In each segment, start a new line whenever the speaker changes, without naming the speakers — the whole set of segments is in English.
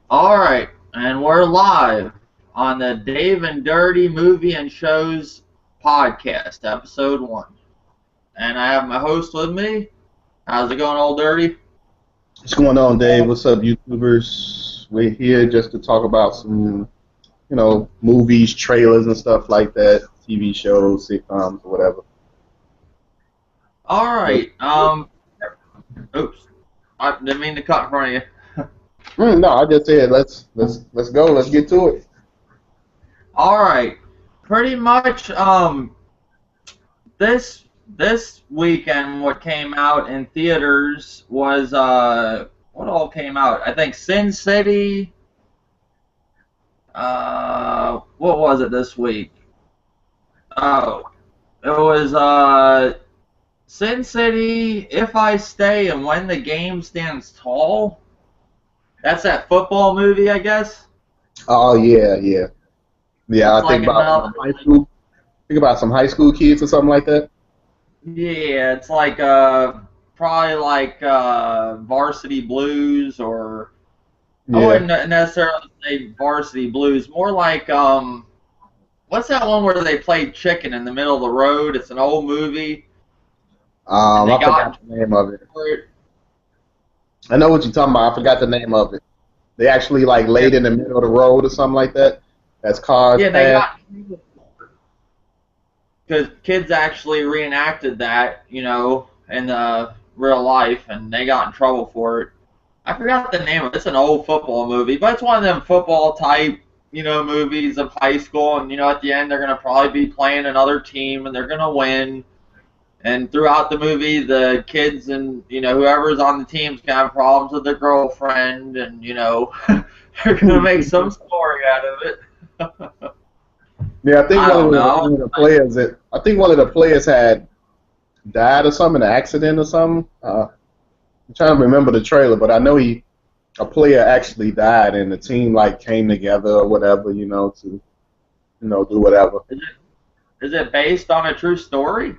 All right, and we're live on the Dave and Dirty Movie and Shows podcast, episode 1. And I have my host with me. How's it going, old Dirty?
What's going on, Dave? What's up, YouTubers? We're here just to talk about some, movies, trailers, and stuff like that, TV shows, sitcoms, or whatever.
All
But,
right. Oops, I didn't mean to cut in front of you.
no, I just said let's go. Let's get to it.
All right, pretty much. This weekend, what came out in theaters was what all came out? I think Sin City. What was it this week? Oh, it was Sin City, If I Stay, and When the Game Stands Tall. That's that football movie, I guess.
Oh yeah.
It's
I
like
think about
another.
high school. Think about some high school kids or something like that.
Yeah, it's like probably like Varsity Blues, or I
Yeah.
wouldn't necessarily say Varsity Blues. More like what's that one where they played chicken in the middle of the road? It's an old movie, and they
I
got
forgot the name of it.
for it.
I know what you're talking about. I forgot the name of it. They actually like
Yeah,
laid in the middle of the road or something like that. As cars
yeah, they
pass.
got because kids actually reenacted that, in real life, and they got in trouble for it. I forgot the name of it. It's an old football movie, but it's one of them football type, movies of high school, and at the end they're gonna probably be playing another team and they're gonna win. And throughout the movie, the kids and whoever's on the team's gonna have problems with their girlfriend, and they're gonna make some story out of it.
Yeah, I think
I
one of
don't
the
know.
one of the players that I think one of the players had died or something, in an accident or something. I'm trying to remember the trailer, but I know a player actually died, and the team like came together or whatever, to do whatever.
Is it based on a true story?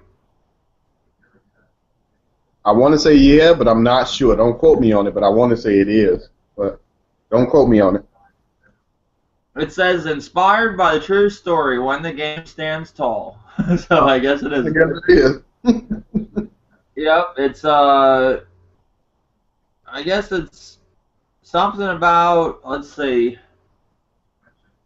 I want to say yeah, but I'm not sure. Don't quote me on it, but I want to say it is, but don't quote me on it.
It says inspired by the true story when the game stands tall. So I guess it
I
is.
guess it is.
Yep, it's I guess it's something about, let's see,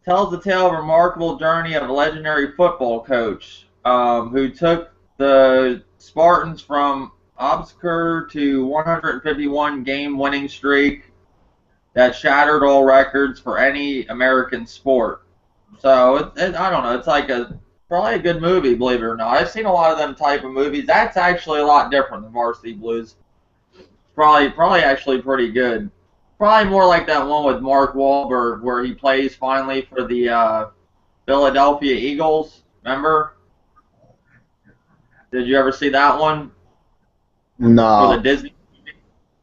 tells the tale of a remarkable journey of a legendary football coach who took the Spartans from obscure to 151 game winning streak that shattered all records for any American sport. So I don't know. It's like probably a good movie, believe it or not. I've seen a lot of them type of movies. That's actually a lot different than Varsity Blues. Probably actually pretty good. Probably more like that one with Mark Wahlberg where he plays finally for the Philadelphia Eagles. Remember? Did you ever see that one for the
No.
Disney?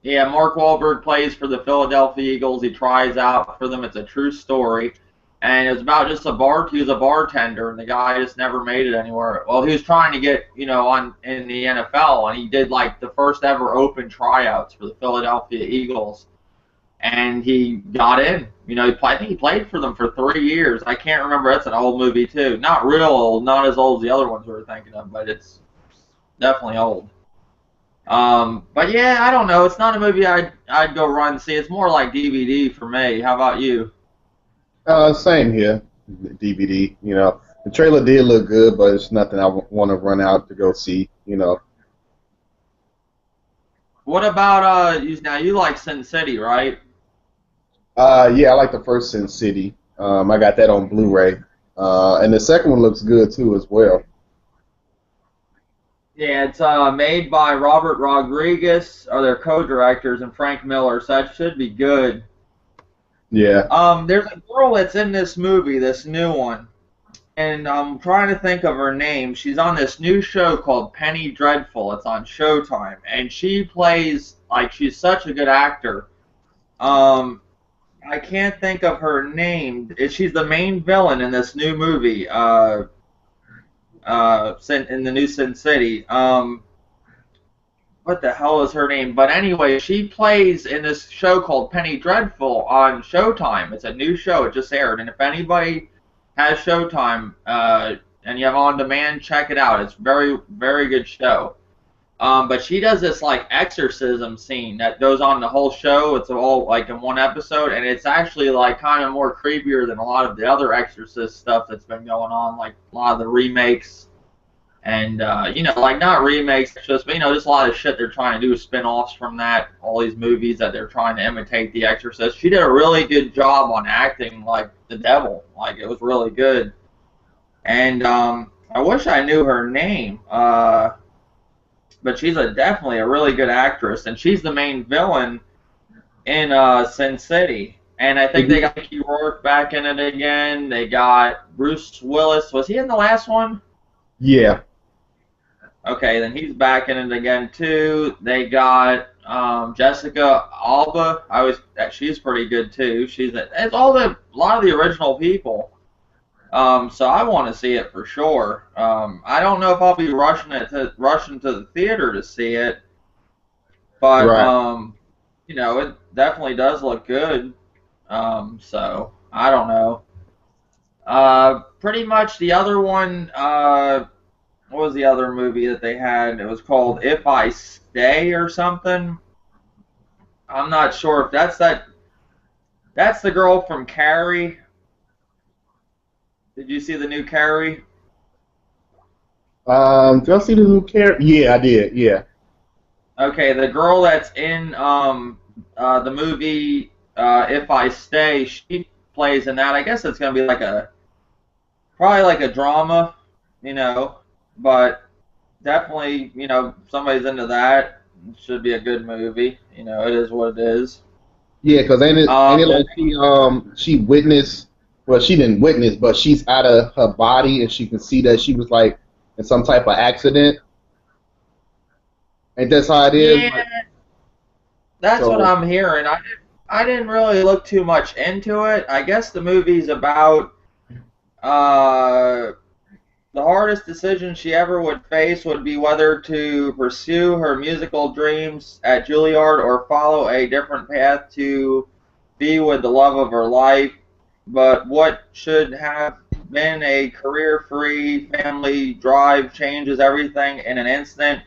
Yeah, Mark Wahlberg plays for the Philadelphia Eagles. He tries out for them. It's a true story. And it was about just he was a bartender, and the guy just never made it anywhere. Well, he was trying to get, on in the NFL, and he did like the first ever open tryouts for the Philadelphia Eagles, and he got in. I think he played for them for 3 years. I can't remember. That's an old movie too. Not real old, not as old as the other ones we were thinking of, but it's definitely old. But yeah, I don't know. It's not a movie I'd go run and see. It's more like DVD for me. How about you?
Same here. DVD. The trailer did look good, but it's nothing I want to run out to go see.
What about now you like Sin City, right?
Yeah, I like the first Sin City. I got that on Blu-ray, and the second one looks good too as well.
Yeah, it's made by Robert Rodriguez, or their co-directors, and Frank Miller, so that should be good.
Yeah.
There's a girl that's in this movie, this new one, and I'm trying to think of her name. She's on this new show called Penny Dreadful. It's on Showtime, and she plays like she's such a good actor. Um, I can't think of her name. She's the main villain in this new movie. In the new Sin City. what the hell is her name? But anyway, she plays in this show called Penny Dreadful on Showtime. It's a new show. It just aired. And if anybody has Showtime and you have on demand, check it out. It's very, very good show. But she does this like exorcism scene that goes on the whole show. It's all like in one episode, and it's actually like kind of more creepier than a lot of the other exorcist stuff that's been going on, like a lot of the remakes. And, like not remakes, just, just a lot of shit they're trying to do, spin-offs from that, all these movies that they're trying to imitate The Exorcist. She did a really good job on acting like the devil. Like, it was really good. And I wish I knew her name, but she's definitely a really good actress, and she's the main villain in Sin City. And I think they got Mickey Rourke back in it again. They got Bruce Willis. Was he in the last one?
Yeah.
Okay, then he's back in it again too. They got Jessica Alba. She's pretty good too. It's a lot of the original people. So I want to see it for sure. I don't know if I'll be rushing to the theater to see it, but
Right.
it definitely does look good. So I don't know. Pretty much the other one. What was the other movie that they had? It was called If I Stay or something. I'm not sure if that's that. That's the girl from Carrie. Did you see the new Carrie?
Did I see the new character? Yeah, I did. Yeah.
Okay, the girl that's in the movie If I Stay, she plays in that. I guess it's gonna be probably like a drama, but definitely, somebody's into that. It should be a good movie. It is what it is.
Yeah, because ain't it
The
like she witnessed, well, she didn't witness, but she's out of her body and she can see that she was like in some type of accident. Ain't that how it is?
Yeah,
Like,
that's what
so
I'm hearing. I didn't really look too much into it. I guess the movie's about uh, the hardest decision she ever would face would be whether to pursue her musical dreams at Juilliard or follow a different path to be with the love of her life. But what should have been a career-free family drive changes everything in an instant,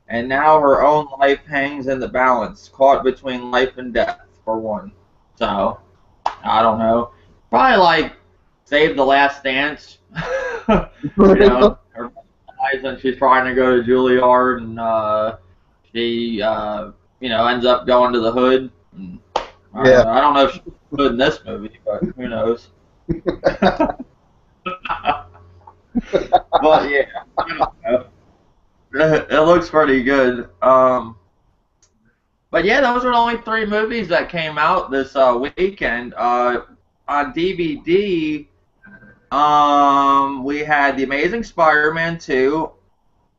and now her own life hangs in the balance, caught between life and death, for one. So, I don't know. Probably like Save the Last Dance. Her dies and she's trying to go to Juilliard, and she, ends up going to the hood. And,
yeah.
I don't know if she's good in this movie, but who knows. But yeah, I don't know. It looks pretty good. But yeah, those are the only three movies that came out this weekend. On DVD, we had The Amazing Spider-Man 2,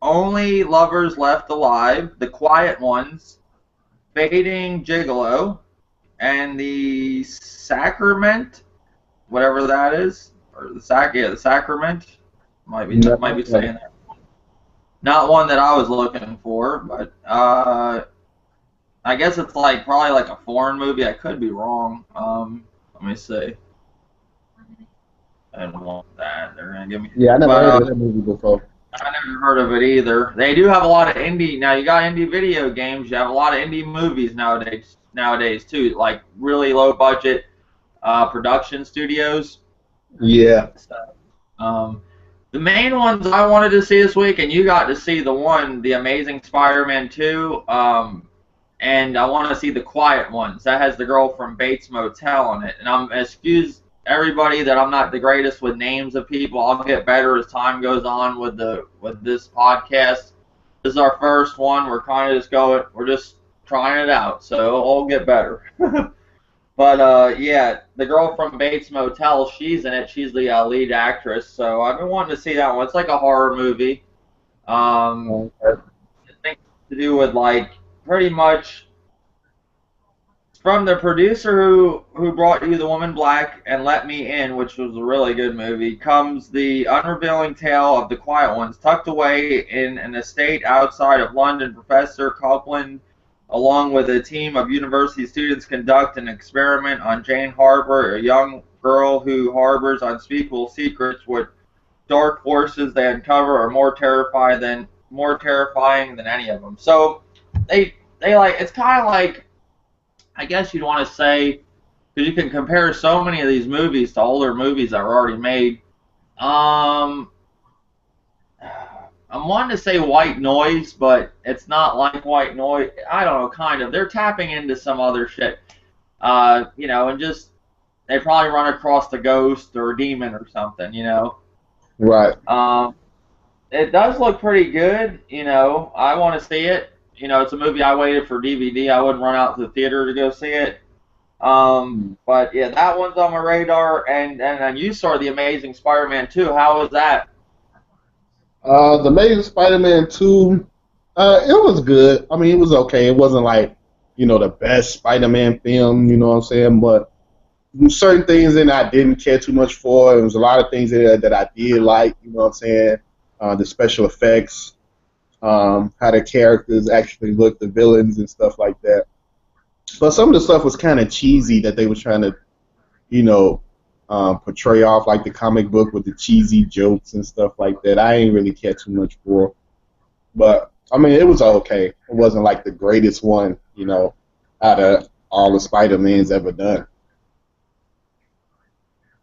Only Lovers Left Alive, The Quiet Ones, Fading Gigolo, and The Sacrament, whatever that is, or the Sacrament. Might be saying that. Not one that I was looking for, but I guess it's probably like a foreign movie. I could be wrong. Let me see. I don't want that. They're gonna give me.
Yeah, I never
But
heard of that movie before.
I never heard of it either. They do have a lot of indie. Now you got indie video games. You have a lot of indie movies nowadays. Nowadays too, like really low budget production studios.
Yeah.
So, the main ones I wanted to see this week, and you got to see The Amazing Spider-Man 2, and I want to see The Quiet Ones. That has the girl from Bates Motel in it. And excuse everybody that I'm not the greatest with names of people. I'll get better as time goes on with this podcast. This is our first one. We're kind of we're just trying it out, so it'll get better. But yeah, the girl from Bates Motel, she's in it. She's the lead actress. So I've been wanting to see that one. It's like a horror movie. I think to do with pretty much from the producer who brought you The Woman Black and Let Me In, which was a really good movie, comes the unrevealing tale of the quiet ones. Tucked away in an estate outside of London, Professor Copeland, along with a team of university students, conduct an experiment on Jane Harper, a young girl who harbors unspeakable secrets. What dark forces they uncover are more terrifying than any of them. So they like it's kind of like, I guess you'd want to say, because you can compare so many of these movies to older movies that were already made. Um, I'm wanting to say White Noise, but it's not like White Noise. I don't know, kind of. They're tapping into some other shit, and just they probably run across a ghost or a demon or something.
Right.
Um, it does look pretty good. I want to see it. It's a movie I waited for DVD. I wouldn't run out to the theater to go see it. But yeah, that one's on my radar. And you saw The Amazing Spider-Man 2. How was that?
The Amazing Spider-Man 2, it was good. I mean, it was okay. It wasn't like, the best Spider-Man film, you know what I'm saying? But certain things in it I didn't care too much for. There was a lot of things in it that I did like, you know what I'm saying? The special effects, how the characters actually looked, the villains and stuff like that. But some of the stuff was kind of cheesy that they were trying to, you know, portray off like the comic book with the cheesy jokes and stuff like that. I ain't really care too much for. But I mean, it was okay. It wasn't like the greatest one, out of all the Spider-Mans ever done.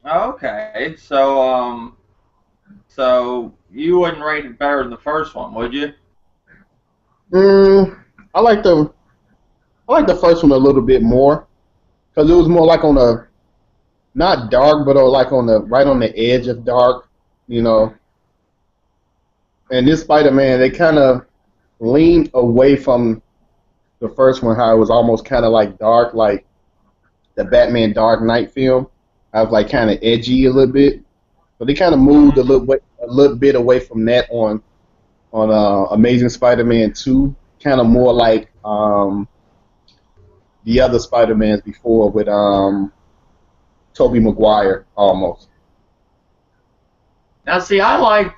Okay, so you wouldn't rate it better than the first one, would you?
Mm, I like the first one a little bit more because it was more like on a not dark, but like on the right on the edge of dark, you know. And this Spider-Man, they kind of leaned away from the first one, how it was almost kind of like dark, like the Batman Dark Knight film. I was like kind of edgy a little bit, but they kind of moved a little bit away from that on Amazing Spider-Man 2, kind of more like the other Spider-Mans before with Tobey Maguire almost.
Now, see, I don't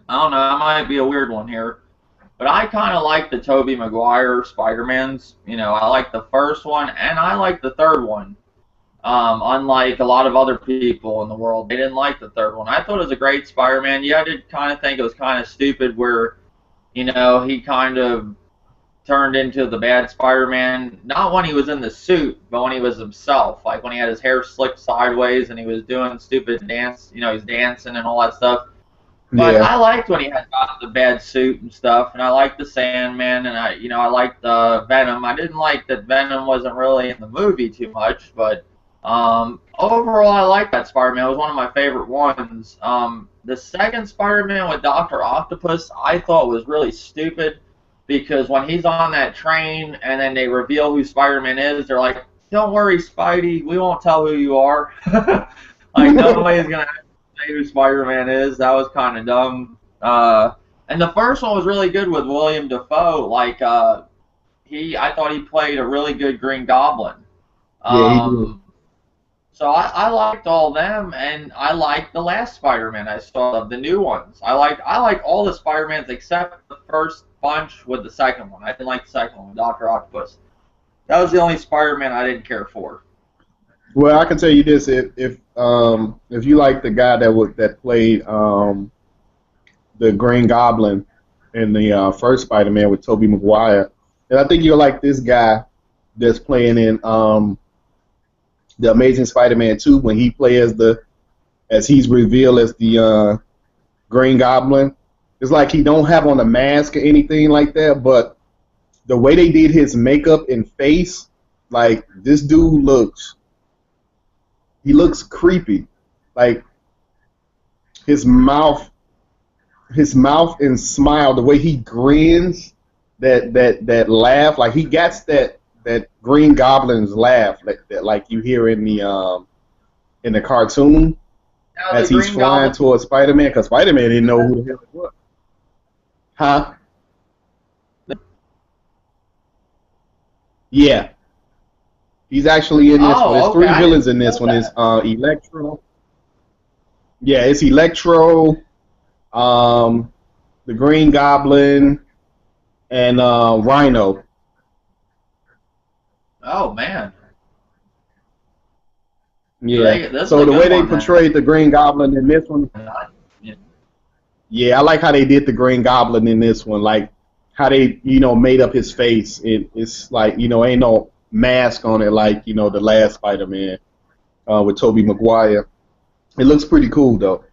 know, I might be a weird one here, but I kind of like the Tobey Maguire Spider-Mans. I like the first one, and I like the third one. Unlike a lot of other people in the world, they didn't like the third one. I thought it was a great Spider-Man. Yeah, I did kind of think it was kind of stupid where, he kind of turned into the bad Spider-Man, not when he was in the suit, but when he was himself. Like when he had his hair slicked sideways and he was doing stupid dance, he's dancing and all that stuff. But
Yeah,
I liked when he had got the bad suit and stuff, and I liked the Sandman, and I liked the Venom. I didn't like that Venom wasn't really in the movie too much, but overall, I liked that Spider-Man. It was one of my favorite ones. The second Spider-Man with Doctor Octopus, I thought was really stupid because when he's on that train and then they reveal who Spider-Man is, they're like, "Don't worry, Spidey, we won't tell who you are." Like nobody's gonna say who Spider-Man is. That was kind of dumb. And the first one was really good with William Dafoe. Like I thought he played a really good Green Goblin.
yeah, he did.
Um, so I liked all them, and I liked the last Spider-Man I saw, the new ones. I like all the Spider-Mans except the first bunch with the second one. I didn't like the second one, Doctor Octopus. That was the only Spider-Man I didn't care for.
Well, I can tell you this: if you like the guy that played the Green Goblin in the first Spider-Man with Tobey Maguire, and I think you'll like this guy that's playing in the Amazing Spider-Man 2 when he plays as he's revealed as the Green Goblin. It's like he don't have on a mask or anything like that, but the way they did his makeup and face, like this dude he looks creepy. Like his mouth and smile, the way he grins, that laugh, like he gets that Green Goblin's laugh that like you hear in the cartoon
Now the
as he's
Green
flying
Goblin,
towards Spider-Man, because Spider-Man didn't know who the hell it was. Huh? Yeah. He's actually in this one. There's
Oh, okay.
three
I didn't
villains in this
know
one. It's
that.
Electro. Yeah, it's Electro, um, the Green Goblin, and Rhino.
Oh man. So
Yeah.
this is
So
a
the
good
way they
one then.
portrayed the Green Goblin in this one,
Yeah.
yeah, I like how they did the Green Goblin in this one. Like how they, made up his face. It's like, ain't no mask on it like, the last Spider-Man with Tobey Maguire. It looks pretty cool though.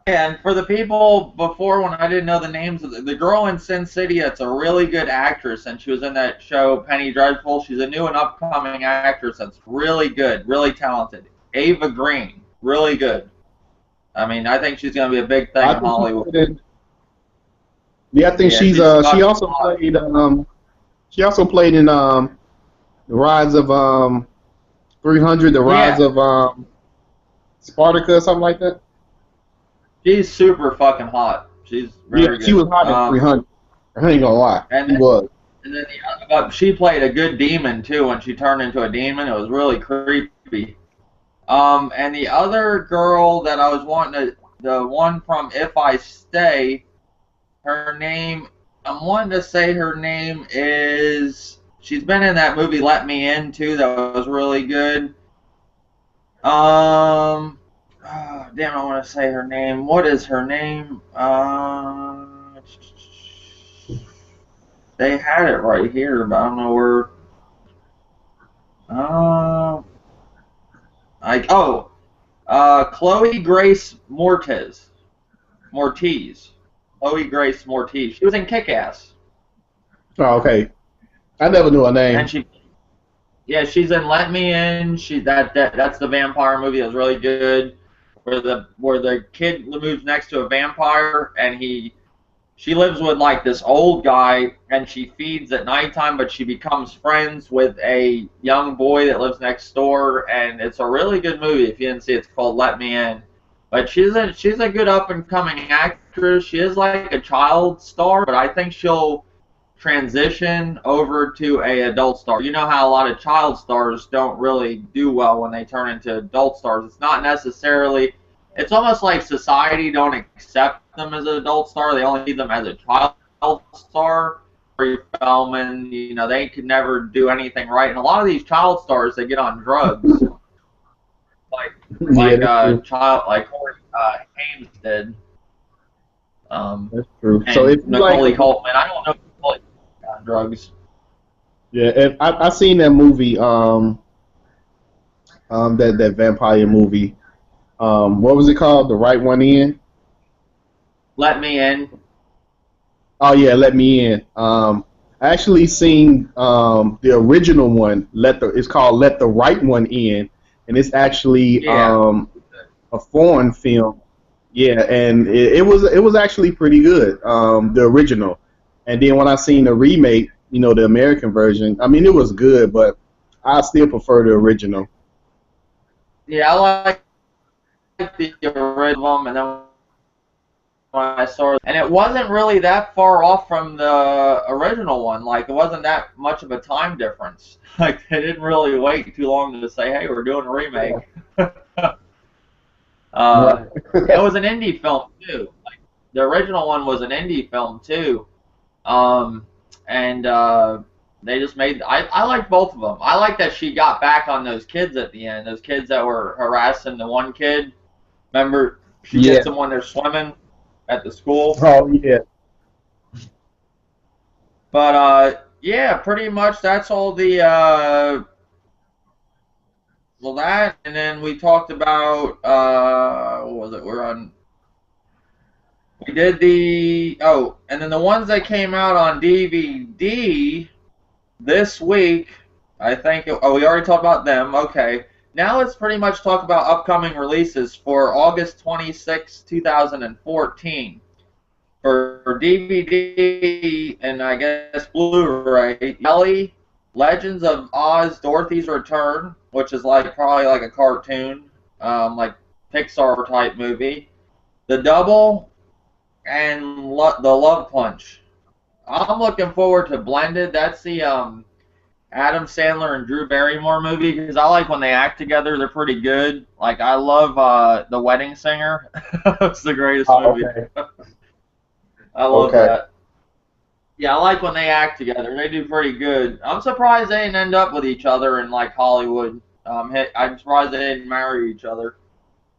And for the people before when I didn't know the names of the girl in Sin City, that's a really good actress, and she was in that show Penny Dreadful. She's a new and upcoming actress that's really good, really talented. Ava Green, really good. I mean, I think she's going to be a big thing
I
in
think she
Hollywood.
played in. Yeah, I think
Yeah,
she's
she's
she
fucking
also
hot.
played she also played in the Rise of 300, the Rise
Yeah,
of Spartacus, or something like that.
she's super fucking hot. She's
Yeah,
very
she
good.
was hot in 300. I ain't gonna lie,
And
she
then,
was.
she played a good demon too. When she turned into a demon, it was really creepy. And the other girl that I was wanting to, the one from If I Stay, her name, I'm wanting to say her name is, she's been in that movie Let Me In too, that was really good. Damn, I want to say her name. What is her name? They had it right here, but I don't know where. Uh, Chloe Grace Mortiz. Chloe Grace Mortiz. She was in Kick-Ass,
Oh, okay. I never knew her
and
name.
yeah, she's in Let Me In. That's the vampire movie that was really good, where the kid moves next to a vampire, and she lives with like this old guy, and she feeds at nighttime, but she becomes friends with a young boy that lives next door, and it's a really good movie. If you didn't see it, it's called Let Me In. But she's a good up and coming actress. She is like a child star, but I think she'll transition over to a adult star. You know how a lot of child stars don't really do well when they turn into adult stars. It's not necessarily, it's almost like society don't accept them as an adult star. They only see them as a child star. Film, they could never do anything right. And a lot of these child stars, they get on drugs, like
Yeah, that's true.
child like Hames did,
That's true. So
and
if you like,
Nicole Coltman. I don't know if Nicole got on drugs.
yeah, if I seen that movie, that vampire movie. What was it called? The Right One In.
Let Me In.
Oh yeah, Let Me In. I actually seen the original one. It's called Let the Right One In, and it's actually
Yeah.
a foreign film. Yeah, and it was actually pretty good. The original, and then when I seen the remake, the American version. I mean, it was good, but I still prefer the original.
Yeah, I like the original, and then when I saw it, and it wasn't really that far off from the original one. Like, it wasn't that much of a time difference. Like, they didn't really wait too long to say, "Hey, we're doing a remake."
Right.
It was an indie film too. Like, the original one was an indie film too. Um, and they just made. I like both of them. I like that she got back on those kids at the end. Those kids that were harassing the one kid. Remember, she
Yeah.
gets them when they're swimming at the school.
Oh yeah.
But yeah, pretty much that's all the well, that, and then we talked about what was it? We did and then the ones that came out on DVD this week. I think. Oh, we already talked about them. Okay. Now let's pretty much talk about upcoming releases for August 26, 2014. For DVD and I guess Blu-ray, Ellie, Legends of Oz, Dorothy's Return, which is probably like a cartoon, like Pixar type movie. The Double and the Love Punch. I'm looking forward to Blended. That's the Adam Sandler and Drew Barrymore movie because I like when they act together. They're pretty good. Like I love The Wedding Singer. It's the greatest
Oh,
movie.
okay.
I love
Okay.
that. Yeah, I like when they act together. They do pretty good. I'm surprised they didn't end up with each other in like Hollywood. I'm surprised they didn't marry each other.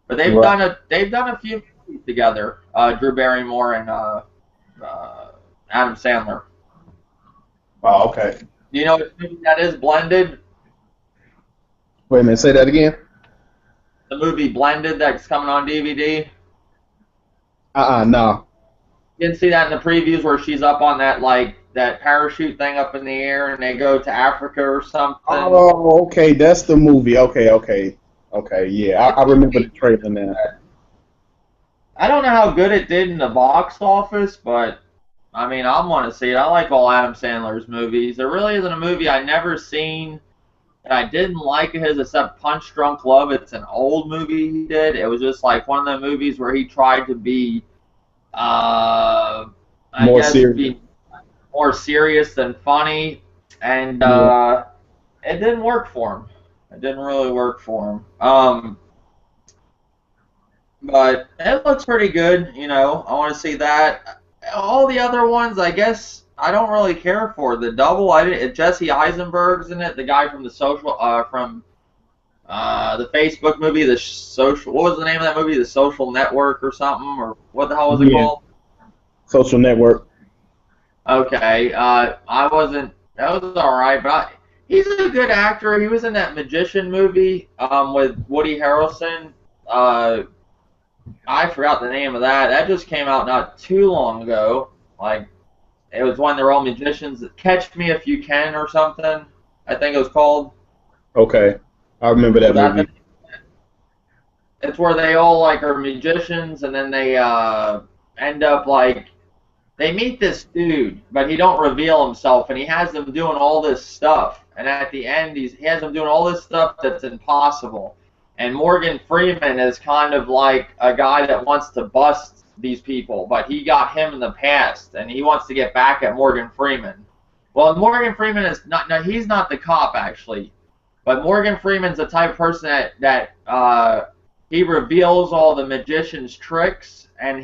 But
Right.
they've done a few movies together. Drew Barrymore and uh, Adam Sandler.
Oh, okay.
Do you know what movie that is? Blended.
Wait a minute. Say that again.
The movie Blended that's coming on DVD.
No.
You didn't see that in the previews where she's up on that like that parachute thing up in the air and they go to Africa or something.
Oh, okay. That's the movie. Okay, okay, okay. Yeah, I remember the trailer now.
I don't know how good it did in the box office, but I mean, I want to see it. I like all Adam Sandler's movies. There really isn't a movie I never seen that I didn't like of his except Punch Drunk Love. It's an old movie he did. It was just like one of the movies where he tried to be, I
More
guess,
serious.
be more serious than funny, and
Yeah.
it didn't work for him. It didn't really work for him. But it looks pretty good. You know, I want to see that. All the other ones, I guess, I don't really care for. The Double, I didn't. Jesse Eisenberg's in it, the guy from the the Facebook movie, the social. What was the name of that movie? The Social Network or something, or what the hell was it
Yeah.
called?
Social Network.
Okay, I wasn't. That was all right, but he's a good actor. He was in that Magician movie with Woody Harrelson. Uh, I forgot the name of that. That just came out not too long ago. Like it was when they're all magicians. Catch Me If You Can or something. I think it was called.
Okay, I remember that
Was that the?
movie.
It's where they all like are magicians and then they end up like they meet this dude, but he don't reveal himself, and he has them doing all this stuff. And at the end, he has them doing all this stuff that's impossible. And Morgan Freeman is kind of like a guy that wants to bust these people, but he got him in the past, and he wants to get back at Morgan Freeman. Well, Morgan Freeman is not. No, he's not the cop actually, but Morgan Freeman's the type of person that he reveals all the magician's tricks, and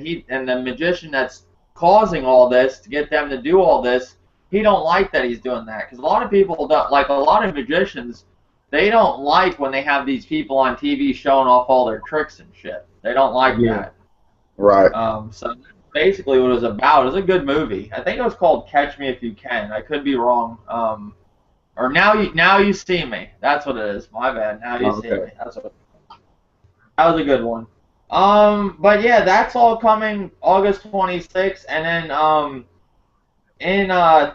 the magician that's causing all this to get them to do all this, he don't like that he's doing that because a lot of people don't like a lot of magicians. They don't like when they have these people on TV showing off all their tricks and shit. They don't like
Yeah.
that.
Right.
So basically, what it was about. It was a good movie. I think it was called Catch Me If You Can. I could be wrong. Or now you see me. That's what it is. My bad. Now you
Oh,
see me.
okay.
That's what. That was a good one. But yeah, that's all coming August 26th, and then in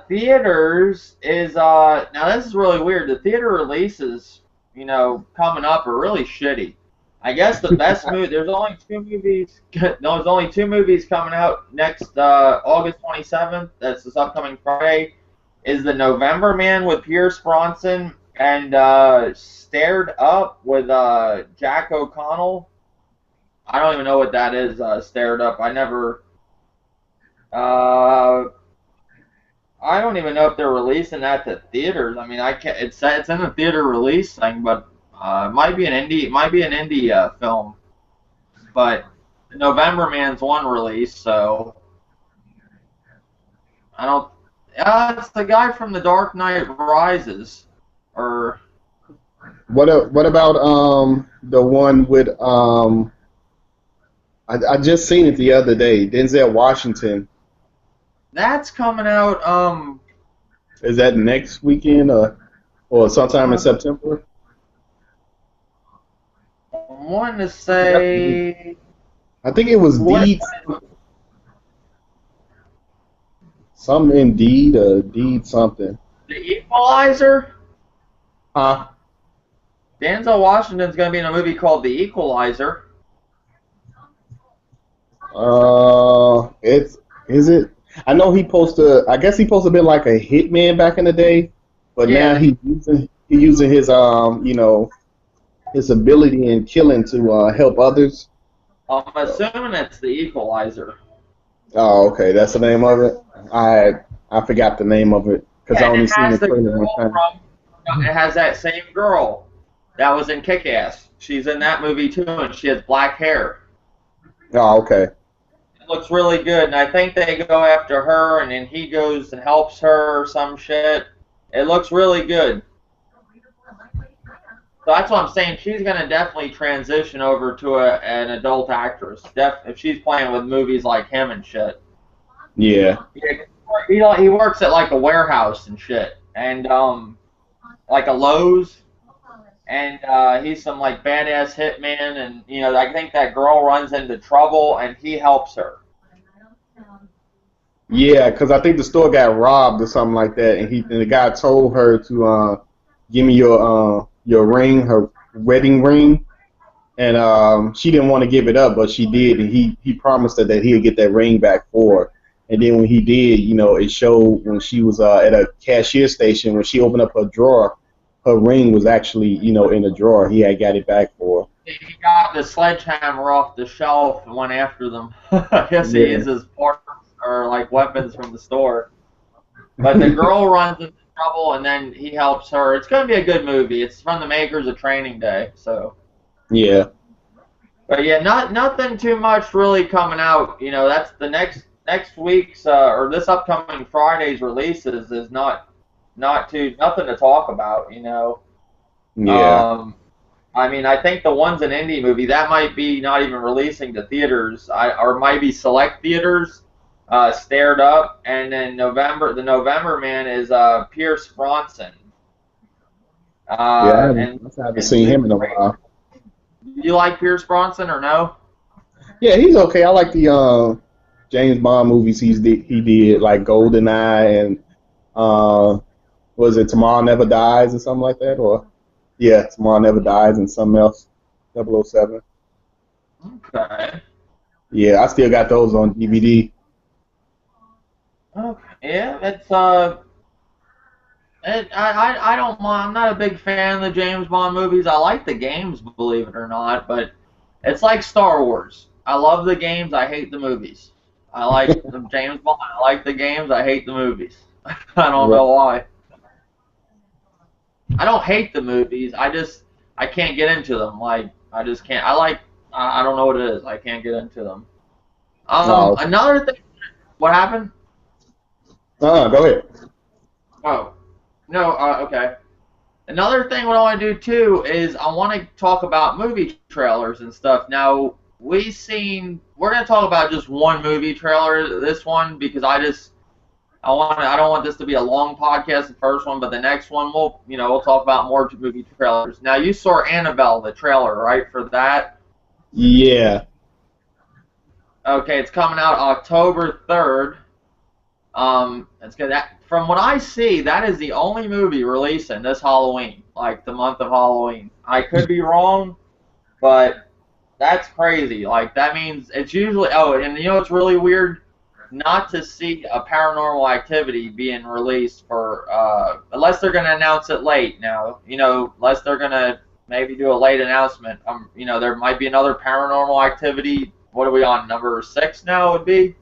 theaters is now this is really weird. The theater releases, coming up are really shitty. I guess the best movie. There's only two movies. No, there's only two movies coming out next August 27th. That's this upcoming Friday. Is the November Man with Pierce Bronson and Stared Up with Jack O'Connell. I don't even know what that is. Stared Up. I never. Uh, I don't even know if they're releasing that to theaters. I mean, I can't. It's in the theater release thing, but it might be an indie. It might be an indie film. But November Man's one release, so I don't. It's the guy from The Dark Knight Rises, or
What about the one with I just seen it the other day. Denzel Washington.
that's coming out.
Is that next weekend or sometime in September?
I want to say
I think it was
what?
Deed. Something Indeed, Deed something.
The Equalizer.
Huh?
Denzel Washington's going to be in a movie called The Equalizer.
Is it? I know he supposed to. I guess he supposed to been like a hitman back in the day, but now
Yeah,
he using his his ability in killing to help others.
I'm assuming it's The Equalizer.
Oh, okay, that's the name of it. I forgot the name of it because I
Yeah, and
only
it
seen
has
the
the
trailer one
girl
time.
from it has that same girl that was in Kick-Ass. She's in that movie too, and she has black hair.
Oh, okay.
It looks really good, and I think they go after her, and then he goes and helps her or some shit. It looks really good. So that's what I'm saying. She's gonna definitely transition over to an adult actress. If she's playing with movies like him and shit.
Yeah.
Yeah, he works at like a warehouse and shit, and like a Lowe's, and he's some like badass hitman, and I think that girl runs into trouble, and he helps her.
Yeah, because I think the store got robbed or something like that, and the guy told her to give me your ring, her wedding ring, and she didn't want to give it up, but she did, and he promised her that he'd get that ring back for her. And then when he did, it showed when she was at a cashier station, when she opened up her drawer, her ring was actually, in a drawer. He had got it back for her.
He got the sledgehammer off the shelf and went after them. I guess he uses parts or like weapons from the store. But the girl runs into trouble, and then he helps her. It's going to be a good movie. It's from the makers of Training Day, so.
Yeah.
But yeah, nothing too much really coming out. That's the next week's or this upcoming Friday's releases is nothing to talk about.
Yeah.
I mean, I think the one's an indie movie that might be not even releasing to theaters, or might be select theaters. Stared Up, and then the November man is Pierce Bronson.
Yeah, I haven't seen him in a while.
You like Pierce Bronson or no?
Yeah, he's okay. I like the James Bond movies he did, like GoldenEye and was it Tomorrow Never Dies or something like that? Or yeah, Tomorrow Never Dies and something else, 007.
Okay.
Yeah, I still got those on DVD.
Okay. Yeah, I don't mind. I'm not a big fan of the James Bond movies. I like the games, believe it or not, but it's like Star Wars. I love the games. I hate the movies. I like the James Bond. I like the games. I hate the movies. I don't know why. I don't hate the movies. I can't get into them. Like I just can't. I don't know what it is. I can't get into them.
Oh.
Another thing. What happened?
Go ahead.
Oh, no, okay. Another thing what I want to do too is I want to talk about movie trailers and stuff. Now, we're going to talk about just one movie trailer, this one, because I don't want this to be a long podcast, the first one, but the next one we'll talk about more movie trailers. Now, you saw Annabelle, the trailer, right, for that?
Yeah.
Okay, it's coming out October 3rd. It's good. From what I see, that is the only movie releasing this Halloween, like the month of Halloween. I could be wrong, but that's crazy. Like that means it's usually. Oh, and it's really weird not to see a Paranormal Activity being released for unless they're gonna announce it late. Now, unless they're gonna maybe do a late announcement. There might be another Paranormal Activity. What are we on? Number 6 now would be.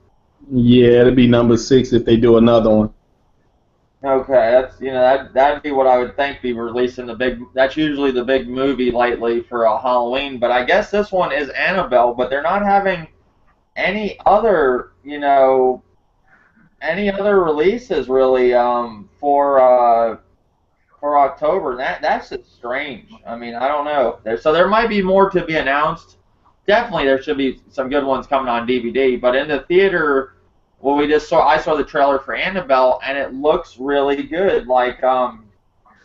Yeah, it'd be number 6 if they do another one.
Okay, that's that'd be what I would think be releasing the big. That's usually the big movie lately for Halloween, but I guess this one is Annabelle. But they're not having any other releases really for October. That's just strange. I mean, I don't know. There might be more to be announced. Definitely, there should be some good ones coming on DVD. But in the theater, well, I saw the trailer for Annabelle, and it looks really good. Like,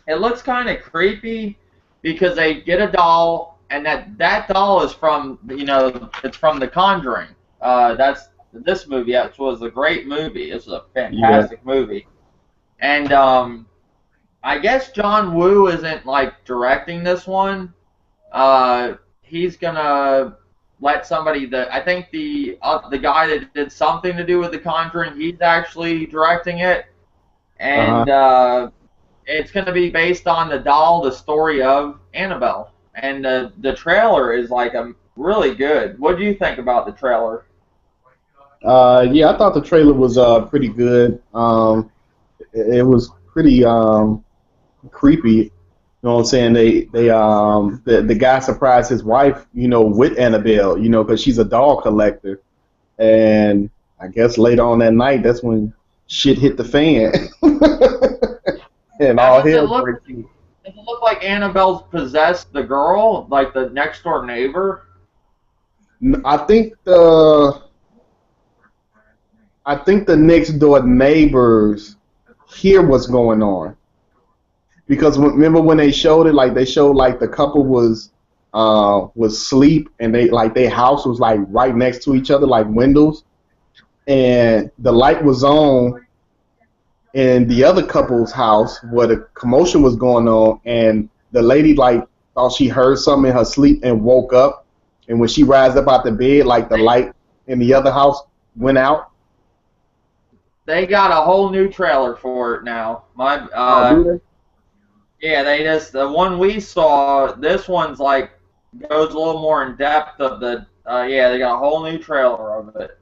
it looks kind of creepy because they get a doll, and that doll is from, it's from The Conjuring. That's this movie. It was a great movie. It's a fantastic movie. And I guess John Woo isn't like directing this one. He's gonna let somebody I think the guy that did something to do with The Conjuring, he's actually directing it, and it's going to be based on the doll, the story of Annabelle, and the trailer is like really good. What do you think about the trailer?
Yeah, I thought the trailer was pretty good. It was pretty creepy. You know what I'm saying? The guy surprised his wife, with Annabelle, because she's a doll collector. And I guess later on that night, that's when shit hit the fan, and
Now,
all hell breaks loose.
does it look like Annabelle's possessed the girl, like the next door neighbor?
I think the next door neighbors hear what's going on because remember when they showed it, like they showed like the couple was asleep and they like their house was like right next to each other like windows, and the light was on in the other couple's house where the commotion was going on, and the lady like thought she heard something in her sleep and woke up, and when she rised up out the bed, like the light in the other house went out.
They got a whole new trailer for it now.
Oh, do they?
Yeah, the one we saw. This one's like goes a little more in depth of the. Yeah, they got a whole new trailer of it.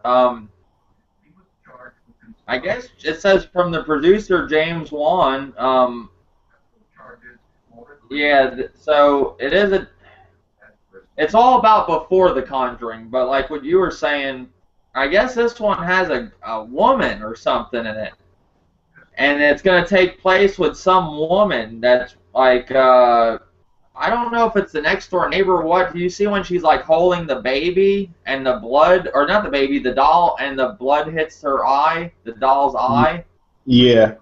I guess it says from the producer James Wan. Yeah, so it is a. It's all about before The Conjuring, but like what you were saying, I guess this one has a woman or something in it. And it's going to take place with some woman that's like, I don't know if it's the next door neighbor or what. Do you see when she's like holding the baby and the blood, or not the baby, the doll, and the blood hits her eye, the doll's eye?
Yeah.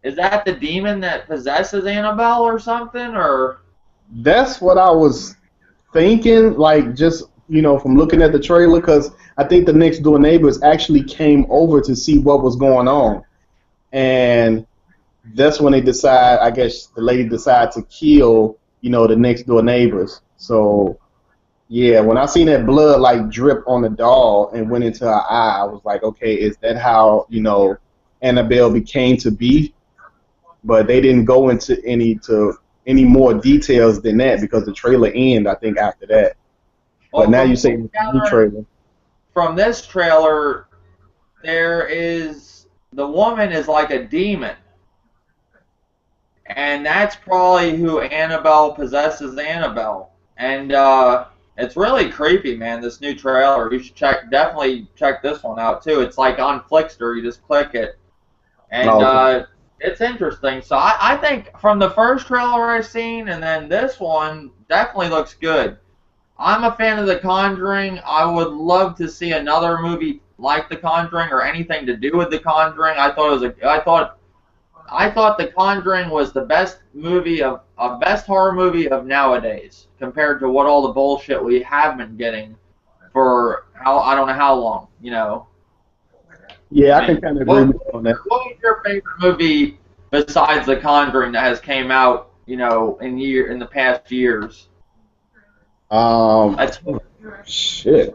Is that the demon that possesses Annabelle or something, or?
That's what I was thinking, like just from looking at the trailer, because I think the next door neighbors actually came over to see what was going on, and that's when they decide. I guess the lady decided to kill, the next door neighbors. So yeah, when I seen that blood like drip on the doll and went into her eye, I was like, okay, is that how Annabelle became to be? But they didn't go into any more details than that because the trailer ended, I think, after that.
Well,
but now you say new trailer.
From this trailer, the woman is like a demon. And that's probably who Annabelle possesses Annabelle. And it's really creepy, man, this new trailer. You should definitely check this one out, too. It's like on Flickster. You just click it. And it's interesting. So I think from the first trailer I've seen and then this one definitely looks good. I'm a fan of The Conjuring. I would love to see another movie like The Conjuring or anything to do with The Conjuring. I thought The Conjuring was the best horror movie of nowadays compared to what all the bullshit we have been getting for I don't know how long,
Yeah, I can kind of agree with you on that.
What is your favorite movie besides The Conjuring that has came out, in the past years?
Shit.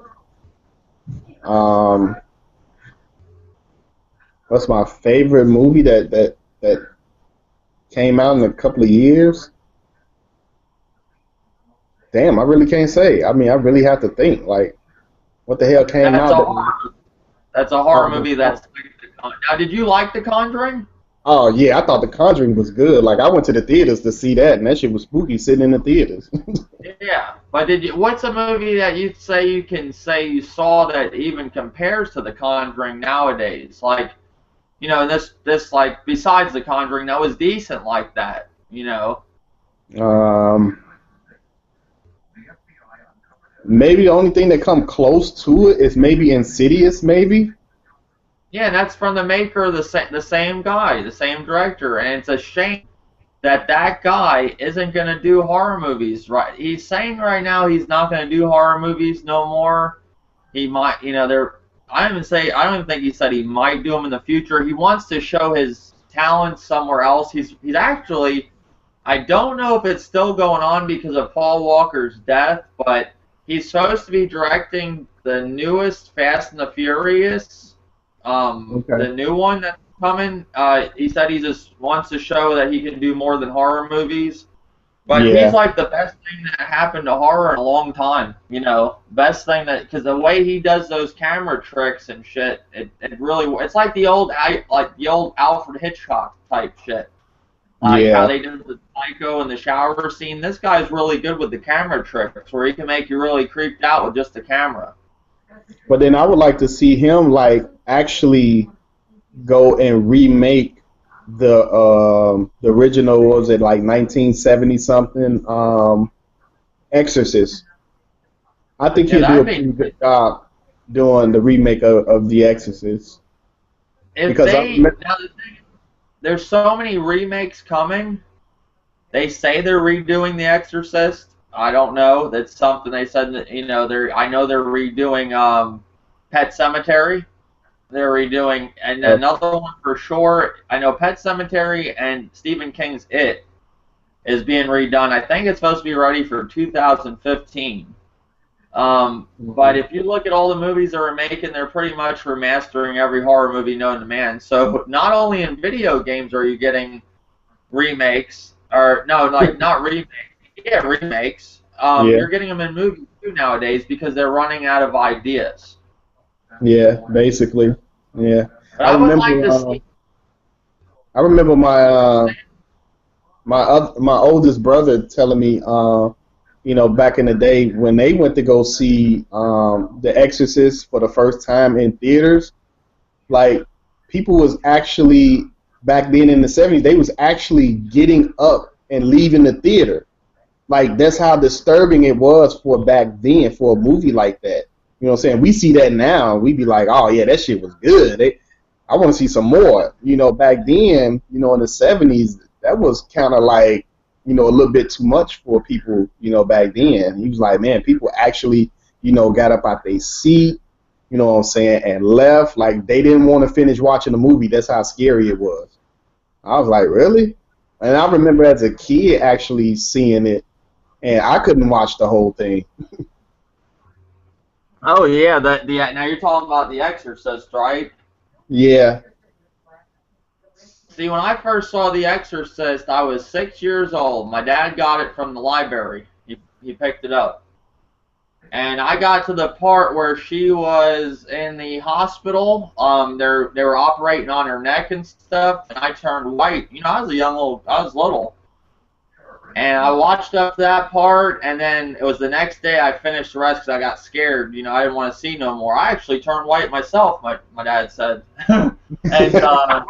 What's my favorite movie that came out in a couple of years? Damn, I really can't say. I mean, I really have to think. Like, what the hell came out?
That's a horror movie. Now, did you like The Conjuring?
Oh yeah, I thought The Conjuring was good. Like, I went to the theaters to see that, and that shit was spooky sitting in the theaters.
Yeah, but what's a movie that you can say you saw that even compares to The Conjuring nowadays? Like, this like besides The Conjuring that was decent like that,
Maybe the only thing that come close to it is maybe Insidious, maybe.
Yeah, and that's from the maker of the same guy, the same director, and it's a shame that guy isn't going to do horror movies. Right? He's saying right now he's not going to do horror movies no more. He might, I don't even think he said he might do them in the future. He wants to show his talents somewhere else. He's actually, I don't know if it's still going on because of Paul Walker's death, but he's supposed to be directing the newest Fast and the Furious. The new one that's coming. He said he just wants to show that he can do more than horror movies. But he's like the best thing that happened to horror in a long time. Best thing because the way he does those camera tricks and shit, it really, it's like the old Alfred Hitchcock type shit. like how
Yeah.
they did the Psycho and the shower scene. This guy's really good with the camera tricks, where he can make you really creeped out with just the camera.
But then I would like to see him like actually go and remake the original, what was it like 1970 something Exorcist. I think
Yeah,
he'll do a
that'd
pretty
be
good job doing the remake of The Exorcist.
if
Because I
they
remember,
now. There's so many remakes coming. They say they're redoing The Exorcist. I don't know. That's something they said. That, they're. I know they're redoing Pet Cemetery. They're redoing, and
uh,
another one for sure. I know Pet Cemetery and Stephen King's It is being redone. I think it's supposed to be ready for 2015. But if you look at all the movies they're making, they're pretty much remastering every horror movie known to man. So not only in video games are you getting remakes, or no, like not remakes, yeah, remakes.
yeah,
You're getting them in movies too nowadays because they're running out of ideas.
yeah, basically, yeah.
But
I
I would
remember,
like to
uh,
see.
I remember my oldest brother telling me, back in the day when they went to go see The Exorcist for the first time in theaters, like people was actually back then in the 70s, they was actually getting up and leaving the theater. Like that's how disturbing it was for back then for a movie like that. You know what I'm saying? We see that now, we be like, oh yeah, that shit was good. I want to see some more. Back then, in the 70s, that was kind of like, a little bit too much for people, back then. He was like, man, people actually, got up out their seat, you know what I'm saying, and left. Like they didn't want to finish watching the movie. That's how scary it was. I was like, really? And I remember as a kid actually seeing it, and I couldn't watch the whole thing.
Oh yeah, now you're talking about The Exorcist, right?
Yeah,
See, when I first saw The Exorcist, I was 6 years old. My dad got it from the library. He picked it up. And I got to the part where she was in the hospital. They were operating on her neck and stuff, and I turned white. I was little. And I watched up that part, and then it was the next day I finished the rest because I got scared. I didn't want to see no more. I actually turned white myself, my dad said. And, uh,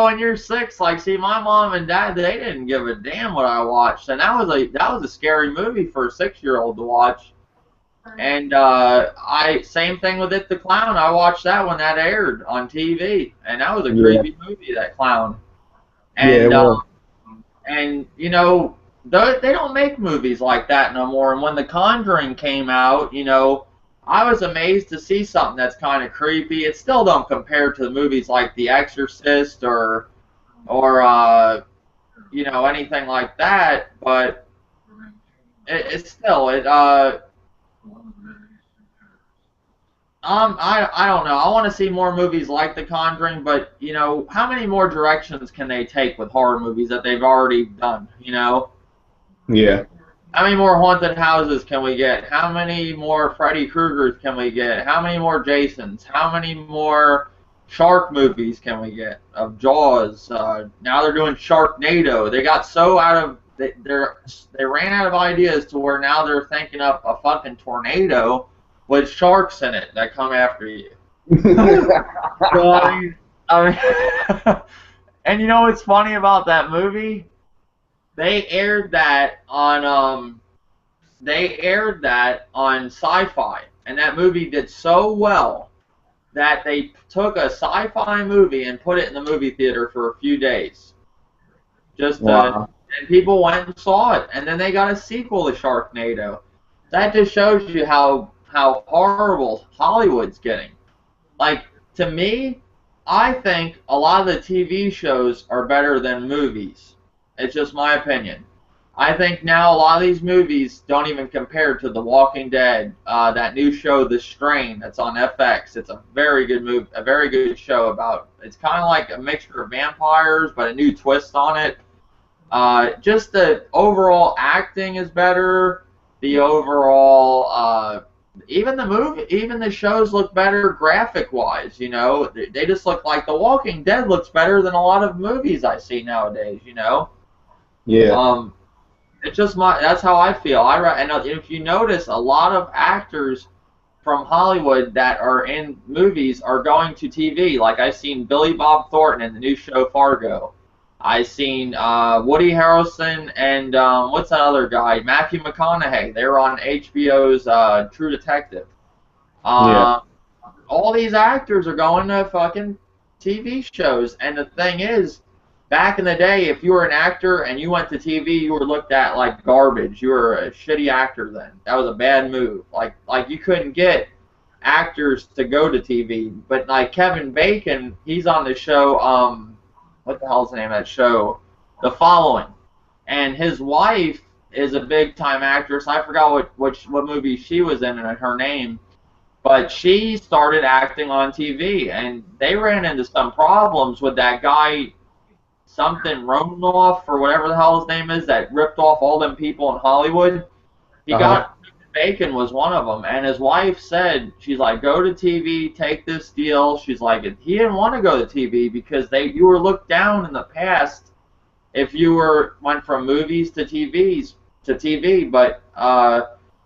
when you're six, like, see, my mom and dad, they didn't give a damn what I watched. And that was a scary movie for a 6-year-old to watch. And same thing with It the Clown. I watched that when that aired on TV, and that was a
yeah,
creepy movie, that clown.
yeah, it
And
was.
they don't make movies like that no more. And when The Conjuring came out, I was amazed to see something that's kind of creepy. It still don't compare to the movies like The Exorcist or anything like that. But it's still it. I don't know. I want to see more movies like The Conjuring, but how many more directions can they take with horror movies that they've already done?
Yeah,
How many more haunted houses can we get? How many more Freddy Kruegers can we get? How many more Jasons? How many more shark movies can we get of Jaws? Now they're doing Sharknado. They got so out of they ran out of ideas to where now they're thinking up a fucking tornado with sharks in it that come after you. So, and what's funny about that movie? They aired that on Sci-Fi, and that movie did so well that they took a sci-fi movie and put it in the movie theater for a few days.
wow.
And people went and saw it, and then they got a sequel to Sharknado. That just shows you how horrible Hollywood's getting. Like, to me, I think a lot of the TV shows are better than movies. It's just my opinion. I think now a lot of these movies don't even compare to The Walking Dead, that new show, The Strain, that's on FX. It's a very good movie, a very good show about. It's kind of like a mixture of vampires, but a new twist on it. Just the overall acting is better. The overall even the movie, even the shows look better graphic wise. You know, they just look like The Walking Dead looks better than a lot of movies I see nowadays. You know,
Yeah.
um, it's just that's how I feel. And if you notice, a lot of actors from Hollywood that are in movies are going to TV. Like I seen Billy Bob Thornton in the new show Fargo. I seen Woody Harrelson and what's that other guy? Matthew McConaughey. They were on HBO's True Detective.
Yeah.
Uh, all these actors are going to fucking TV shows. And the thing is, back in the day, if you were an actor and you went to TV, you were looked at like garbage. You were a shitty actor then. That was a bad move. Like you couldn't get actors to go to TV. But like Kevin Bacon, he's on the show. What the hell's the name of that show? The Following. And his wife is a big time actress. I forgot what movie she was in and her name. But she started acting on TV, and they ran into some problems with that guy, something Romanoff or whatever the hell his name is, that ripped off all them people in Hollywood. He
Uh-huh.
got Bacon was one of them, and his wife said, she's like, go to TV, take this deal. She's like, he didn't want to go to TV because you were looked down in the past if you went from movies to TV, but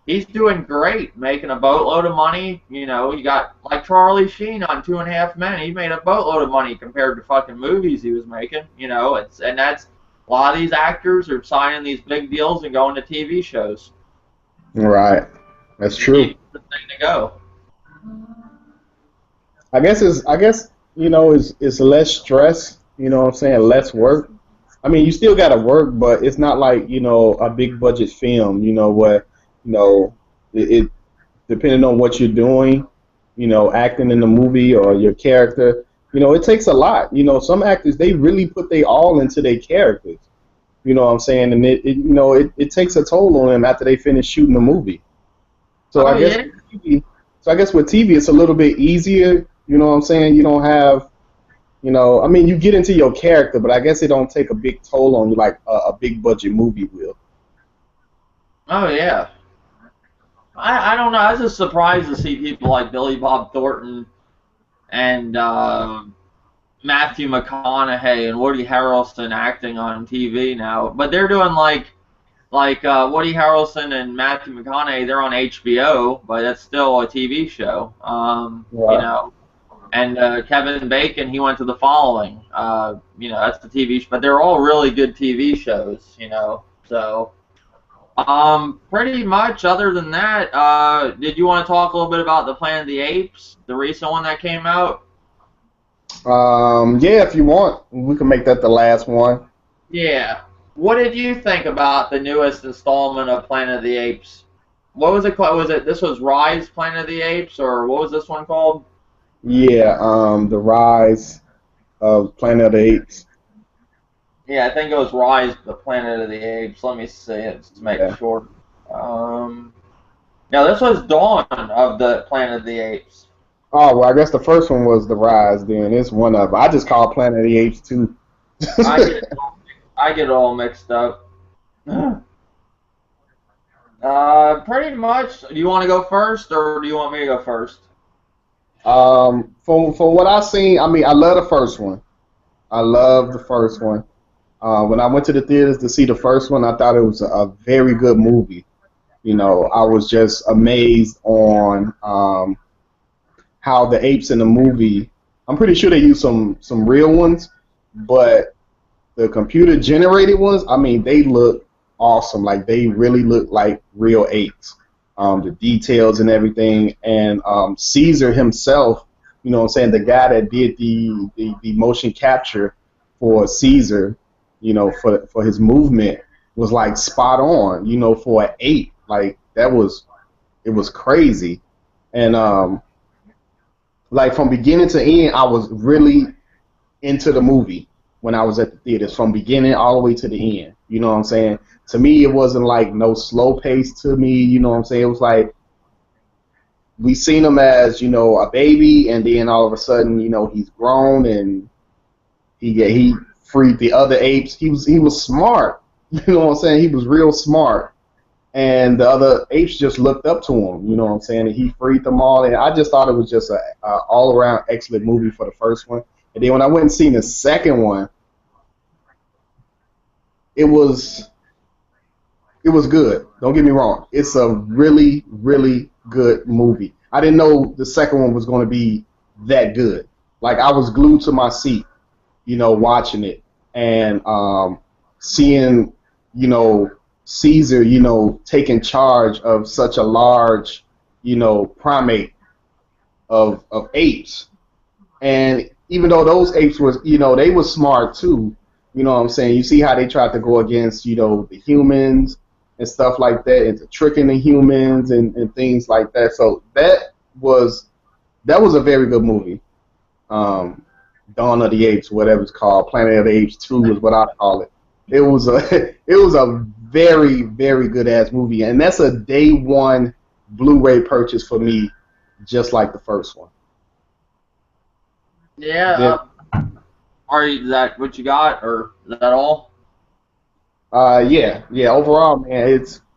he's doing great, making a boatload of money. You know, you got like Charlie Sheen on Two and a Half Men. He made a boatload of money compared to fucking movies he was making. You know, that's a lot of these actors are signing these big deals and going to TV shows.
Right. That's true.
It's the thing to go.
I guess it's less stress, what I'm saying, less work. I mean, you still got to work, but it's not like, a big budget film, where, it depending on what you're doing, acting in the movie or your character, it takes a lot. Some actors, they really put their all into their characters. You know what I'm saying? And it takes a toll on them after they finish shooting the movie. So
Oh
I guess
yeah.
with TV it's a little bit easier, you know what I'm saying? You don't have, I mean you get into your character, but I guess it don't take a big toll on you like a big budget movie will.
Oh yeah. I don't know. I was just surprised to see people like Billy Bob Thornton and Matthew McConaughey and Woody Harrelson acting on TV now. But they're doing like Woody Harrelson and Matthew McConaughey. They're on HBO, but that's still a TV show. You
Right.
know, and Kevin Bacon, he went to The Following. That's the TV show. But they're all really good TV shows. So. Pretty much. Other than that, did you want to talk a little bit about the Planet of the Apes, the recent one that came out?
Yeah, if you want, we can make that the last one.
Yeah. What did you think about the newest installment of Planet of the Apes? What was it called? This was Rise Planet of the Apes, or what was this one called?
Yeah, the rise of Planet of the Apes.
Yeah, I think it was Rise the Planet of the Apes. Let me see it just to make
Yeah.
sure. Um, no, this was Dawn of the Planet of the Apes.
Oh well, I guess the first one was the rise. Then it's one of 'em. I just call Planet of the Apes too.
I get it, I get it all mixed up. Pretty much. Do you want to go first, or do you want me to go first?
From what I've seen, I mean, I love the first one. I love the first one. When I went to the theaters to see the first one, I thought it was a very good movie. I was just amazed on how the apes in the movie. I'm pretty sure they used some real ones, but the computer generated ones, I mean, they look awesome. Like they really look like real apes. The details and everything, and Caesar himself, what I'm saying, the guy that did the motion capture for Caesar, for his movement was like spot on, for an ape. Like it was crazy. And like from beginning to end, I was really into the movie when I was at the theaters, from beginning all the way to the end. You know what I'm saying? To me, it wasn't like no slow pace to me. You know what I'm saying? It was like we seen him as a baby, and then all of a sudden, he's grown and he freed the other apes. He was smart. You know what I'm saying? He was real smart. and the other apes just looked up to him. You know what I'm saying? And he freed them all. And I just thought it was just a all around excellent movie for the first one. And then when I went and seen the second one, it was it was good. Don't get me wrong. It's a really, really good movie. I didn't know the second one was going to be that good. Like I was glued to my seat, watching it and seeing, Caesar, taking charge of such a large, primate of apes. And even though those apes was, they were smart too, you know what I'm saying? You see how they tried to go against, the humans and stuff like that, and tricking the humans and things like that. So was that was a very good movie. Dawn of the Apes, whatever it's called, Planet of the Apes 2 is what I call it. It was a it was a very, very good ass movie, and that's a day one Blu-ray purchase for me, just like the first one.
Yeah. Is that what you got, or is that all?
Yeah. Overall, man,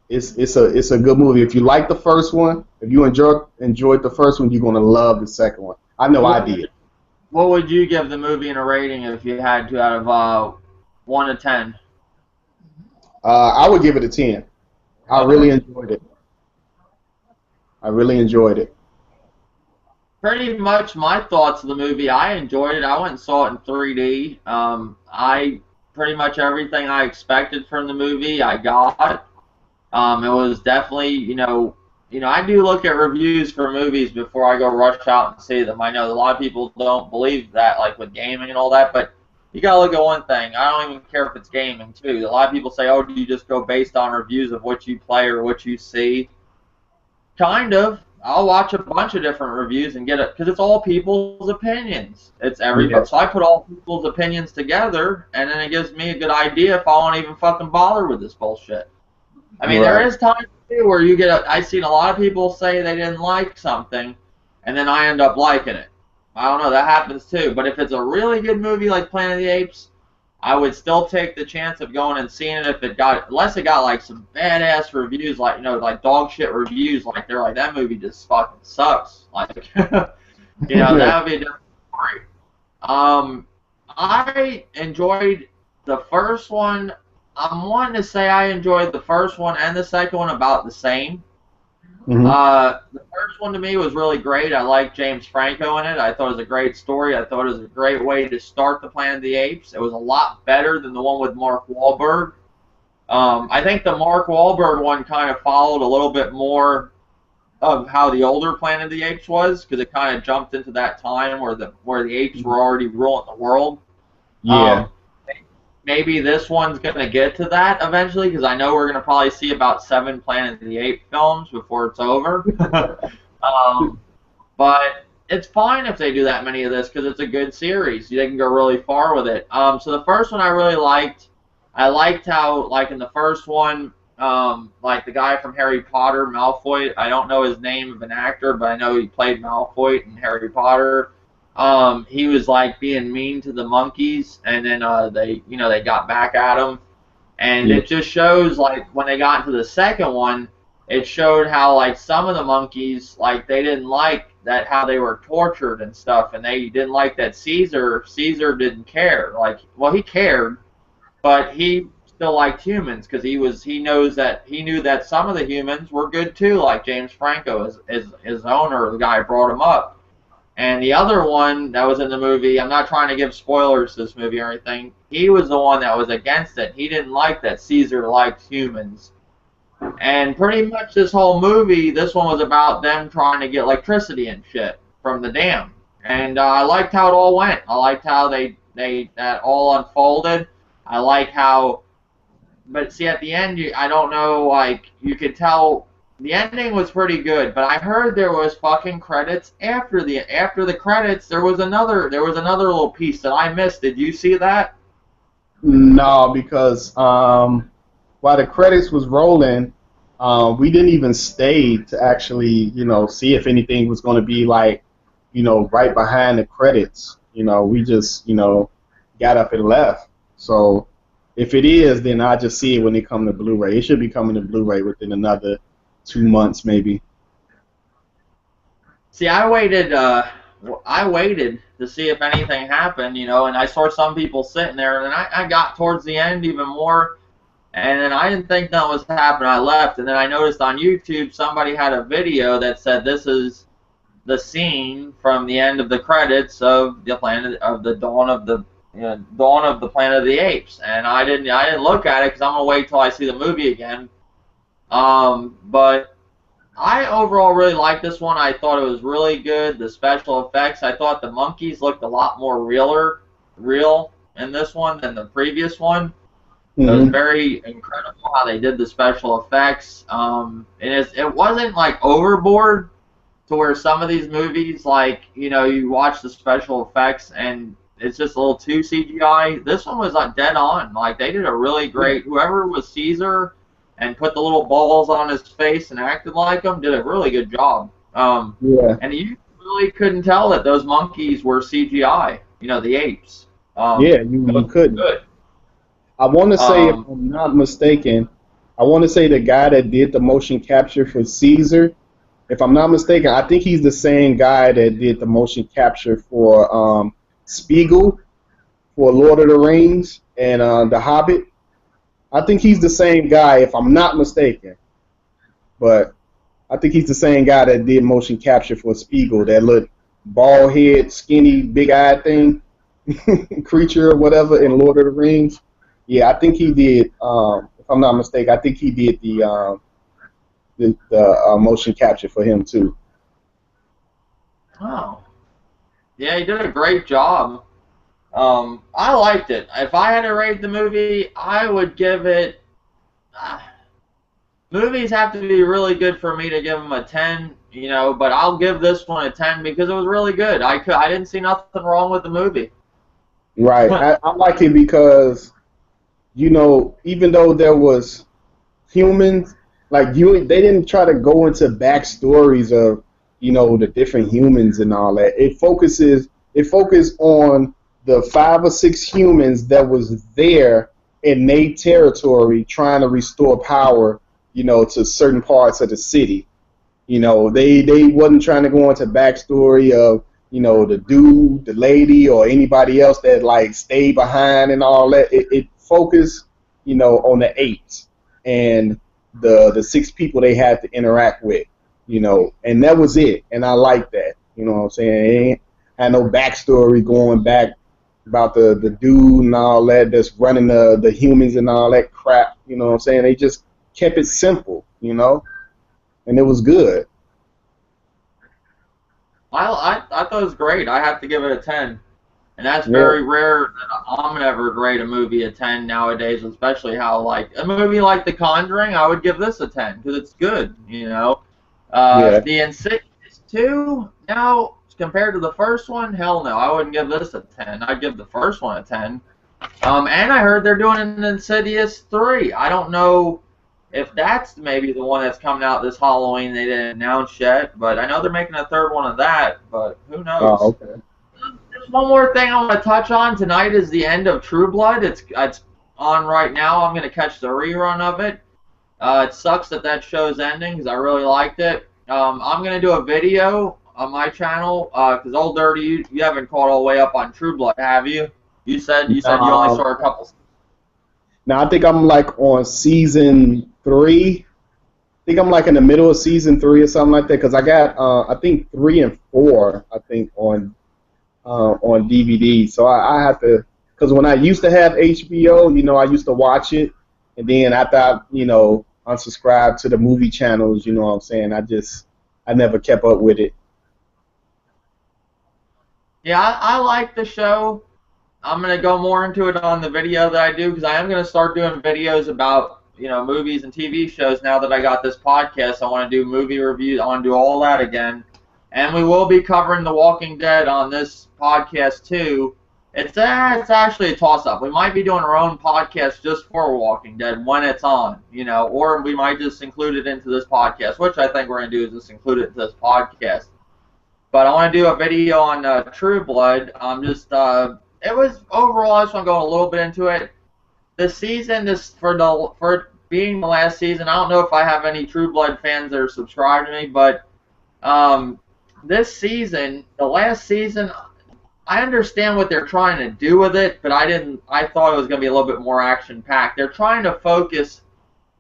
it's a good movie. If you like the first one, if you enjoyed the first one, you're gonna love the second one. I know I did.
What would you give the movie in a rating if you had to, out of 1 to 10?
I would give it a 10. I really enjoyed it. I really enjoyed it.
Pretty much my thoughts of the movie. I enjoyed it. I went and saw it in 3D. I pretty much everything I expected from the movie I got. It was definitely, I do look at reviews for movies before I go rush out and see them. I know a lot of people don't believe that, like with gaming and all that, but you gotta look at one thing. I don't even care if it's gaming too. A lot of people say, "Oh, do you just go based on reviews of what you play or what you see?" Kind of. I'll watch a bunch of different reviews and get it because it's all people's opinions. It's everybody. So I put all people's opinions together, and then it gives me a good idea if I won't even fucking bother with this bullshit. I mean, there is times too where I've seen a lot of people say they didn't like something, and then I end up liking it. I don't know, that happens too. But if it's a really good movie like Planet of the Apes, I would still take the chance of going and seeing it unless it got like some badass reviews, like, like dog shit reviews, like they're like, that movie just fucking sucks. Like, that would be a different story. I enjoyed the first one. I'm wanting to say I enjoyed the first one and the second one about the same.
Mm-hmm.
The first one to me was really great. I liked James Franco in it. I thought it was a great story. I thought it was a great way to start the Planet of the Apes. It was a lot better than the one with Mark Wahlberg. I think the Mark Wahlberg one kind of followed a little bit more of how the older Planet of the Apes was, because it kind of jumped into that time where the apes were already ruling the world.
Yeah.
Maybe this one's going to get to that eventually, because I know we're going to probably see about 7 Planet of the Apes films before it's over. But it's fine if they do that many of this, because it's a good series. They can go really far with it. So the first one I really liked. I liked how, like in the first one, like the guy from Harry Potter, Malfoy, I don't know his name of an actor, but I know he played Malfoy in Harry Potter. He was like being mean to the monkeys, and then they got back at him, and it just shows, like, when they got into the second one, it showed how, like, some of the monkeys, like, they didn't like that, how they were tortured and stuff, and they didn't like that Caesar didn't care. Like, well, he cared, but he still liked humans, because he knew that some of the humans were good too, like James Franco, his owner, the guy who brought him up. And the other one that was in the movie, I'm not trying to give spoilers to this movie or anything, he was the one that was against it. He didn't like that Caesar liked humans. And pretty much this whole movie, this one was about them trying to get electricity and shit from the dam. And I liked how it all went. I liked how that all unfolded. I like how, but see, at the end, I don't know, like, you could tell. The ending was pretty good, but I heard there was fucking credits after the credits. There was another little piece that I missed. Did you see that?
No, because while the credits was rolling, we didn't even stay to actually, see if anything was going to be like, right behind the credits. We just, got up and left. So If it is, then I just see it when it comes to Blu-ray. It should be coming to Blu-ray within another 2 months, maybe.
See, I waited to see if anything happened, and I saw some people sitting there, and I got towards the end even more, and then I didn't think that was happening. I left, and then I noticed on YouTube somebody had a video that said this is the scene from the end of the credits of the Planet of the Dawn of the Dawn of the Planet of the Apes, and I didn't look at it because I'm gonna wait till I see the movie again. But I overall really liked this one. I thought it was really good. The special effects. I thought the monkeys looked a lot more real in this one than the previous one. It was
Hmm.
very incredible how they did the special effects. It wasn't like overboard to where some of these movies, like, you watch the special effects and it's just a little too CGI. This one was like dead on. Like, they did a really
Yeah.
great. Whoever was Caesar and put the little balls on his face and acted like him did a really good job.
Yeah.
And you really couldn't tell that those monkeys were CGI. The apes.
Yeah. You
It
you
was
couldn't.
good.
I want to say, if
Um,
I'm not mistaken, I want to say the guy that did the motion capture for Caesar. If I'm not mistaken, I think he's the same guy that did the motion capture for Spiegel for Lord of the Rings and The Hobbit. I think he's the same guy, if I'm not mistaken. But I think he's the same guy that did motion capture for Spiegel, that little bald head, skinny, big eyed thing, creature or whatever in Lord of the Rings. Yeah, I think he did. If I'm not mistaken, I think he did the motion capture for him too.
oh, yeah, he did a great job. I liked it. If I had to rate the movie, I would give it. Uh, Movies have to be really good for me to give them a 10, but I'll give this one a 10 because it was really good. I didn't see nothing wrong with the movie.
Right. I like it because, even though there was humans, like they didn't try to go into backstories of, the different humans and all that. It focused on the 5 or 6 humans that was there in their territory trying to restore power, to certain parts of the city. They wasn't trying to go into backstory of, the dude, the lady, or anybody else that like stayed behind and all that. It focused, on the apes and the 6 people they had to interact with, and that was it. And I like that. You know what I'm saying? It ain't had no backstory going back about the dude and all that that's running the humans and all that crap. You know what I'm saying? They just kept it simple, and it was good.
I thought it was great. I have to give it a 10. And that's
Yeah.
very rare that I'm ever grade a movie a 10 nowadays, especially how, like, a movie like The Conjuring, I would give this a 10 because it's good.
Yeah.
The Insidious 2, now, compared to the first one, hell no, I wouldn't give this a 10. I'd give the first one a 10. And I heard they're doing an Insidious 3. I don't know if that's maybe the one that's coming out this Halloween. They didn't announce yet, but I know they're making a third one of that, but who knows?
Oh, okay.
There's one more thing I want to touch on. Tonight is the end of True Blood. It's on right now. I'm going to catch the rerun of it. It sucks that show's ending because I really liked it. I'm going to do a video on my channel because Old Dirty, you haven't caught all the way up on True Blood, have you? You said you only
Um,
saw a couple.
Now I think I'm like on season 3. I think I'm like in the middle of season 3 or something like that. Because I got I think 3 and 4 I think on DVD. So I have to, because when I used to have HBO, I used to watch it, and then after unsubscribed to the movie channels, you know what I'm saying? I never kept up with it.
Yeah, I like the show. I'm gonna go more into it on the video that I do because I am gonna start doing videos about movies and TV shows now that I got this podcast. I want to do movie reviews. I want to do all that again, and we will be covering The Walking Dead on this podcast too. It's actually a toss up. We might be doing our own podcast just for Walking Dead when it's on, or we might just include it into this podcast, which I think we're gonna do is just include it into this podcast. But I want to do a video on True Blood. It was overall. I just want to go a little bit into it. the season, for it being the last season, I don't know if I have any True Blood fans that are subscribed to me, but um, this season, the last season, I understand what they're trying to do with it, but I didn't. I thought it was going to be a little bit more action packed. They're trying to focus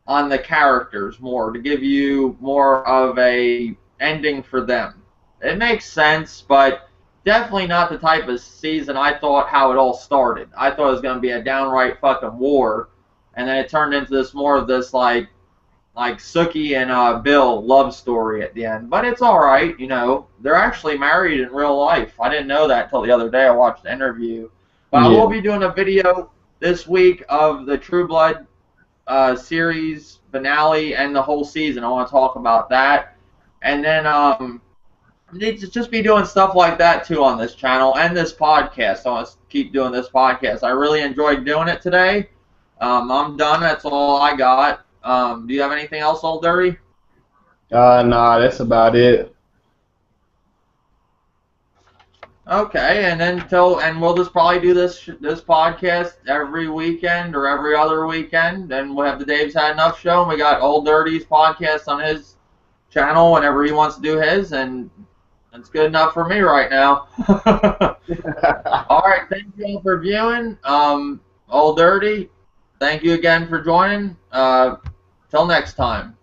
on the characters more to give you more of a ending for them. It makes sense, but definitely not the type of season I thought how it all started. I thought it was going to be a downright fucking war, and then it turned into this more of this like Sookie and Bill love story at the end. But it's all right, you know. They're actually married in real life. I didn't know that till the other day. I watched the interview. But I will
Yeah.
be doing a video this week of the True Blood series finale and the whole season. I want to talk about that, and then need to just be doing stuff like that too on this channel and this podcast. I want to keep doing this podcast. I really enjoyed doing it today. I'm done. That's all I got. Do you have anything else, Old Dirty?
Nah, that's about it.
Okay, and then and we'll just probably do this podcast every weekend or every other weekend. Then we'll have the Dave's Had Enough show, and we got Old Dirty's podcast on his channel whenever he wants to do his, and that's good enough for me right now. All right, thank you all for viewing. Old Dirty, thank you again for joining. Till next time.